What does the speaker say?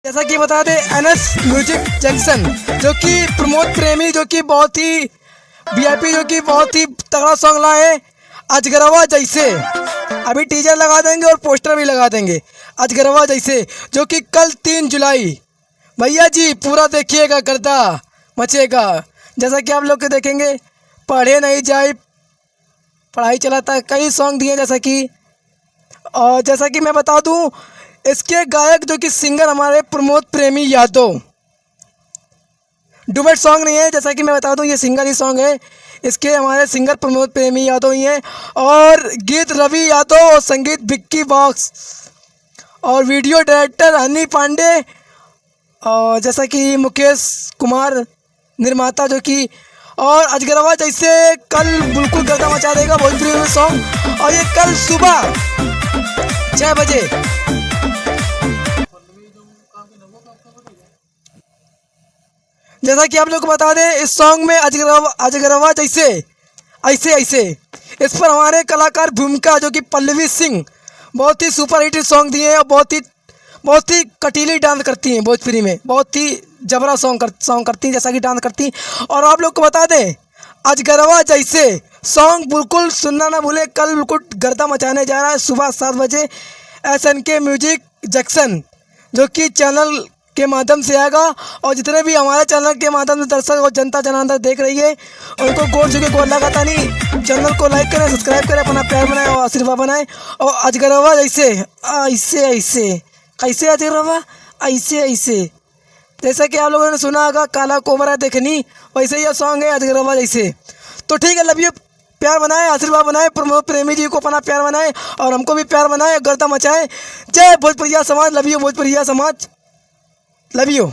जैसा कि बता दें एनएस म्यूजिक जंक्शन जो कि प्रमोद प्रेमी जो कि बहुत ही वीआईपी जो कि बहुत ही तगड़ा सॉन्ग लाए हैं अजगरवा जैसे। अभी टीजर लगा देंगे और पोस्टर भी लगा देंगे अजगरवा जैसे जो कि कल 3 जुलाई भैया जी पूरा देखिएगा गर्दा मचेगा। जैसा कि आप लोग के देखेंगे पढ़े नहीं जाए पढ़ाई चलाता है कई सॉन्ग दिए जैसा कि और जैसा कि मैं बता दूं इसके गायक जो कि सिंगर हमारे प्रमोद प्रेमी यादव। डुबेट सॉन्ग नहीं है जैसा कि मैं बता दूं ये सिंगर ही सॉन्ग है। इसके हमारे सिंगर प्रमोद प्रेमी यादव ही हैं और गीत रवि यादव और संगीत विक्की बॉक्स और वीडियो डायरेक्टर हनी पांडे और जैसा कि मुकेश कुमार निर्माता जो कि और अजगरवा जैसे कल बिल्कुल गर्दा मचा देगा भोजपुरी में सॉन्ग और ये कल सुबह 6 बजे। जैसा कि आप लोग को बता दें इस सॉन्ग में अजगरवा जैसे ऐसे ऐसे इस पर हमारे कलाकार भूमिका जो कि पल्लवी सिंह बहुत ही सुपर हिट सॉन्ग दिए हैं और बहुत ही कटीली डांस करती हैं भोजपुरी में बहुत ही जबरा सॉन्ग करती हैं जैसा कि डांस करती हैं। और आप लोग को बता दें अजगरवा जैसे सॉन्ग बिल्कुल सुनना ना भूलें कल बिल्कुल गर्दा मचाने जा रहा है सुबह 7 बजे SNK म्यूजिक जंक्शन जो कि चैनल के माध्यम से आएगा। और जितने भी हमारे चैनल के माध्यम से दर्शक और जनता जनार्दन देख रही है उनको गोल छू के गोल लगाता नहीं चैनल को लाइक करें सब्सक्राइब करें अपना प्यार बनाएं और आशीर्वाद बनाएं। और अजगरवा जैसे ऐसे ऐसे कैसे अजगरवा ऐसे ऐसे जैसा कि आप लोगों ने सुना होगा काला कोबरा देखनी वैसे यह सॉन्ग है अजगरवा जैसे। तो ठीक है लव यू प्यार बनाए आशीर्वाद बनाए प्रमोद प्रेमी जी को अपना प्यार बनाए और हमको भी प्यार बनाए गर्दा मचाए। जय भोजपुरिया समाज लव यू भोजपुरिया समाज लव यू।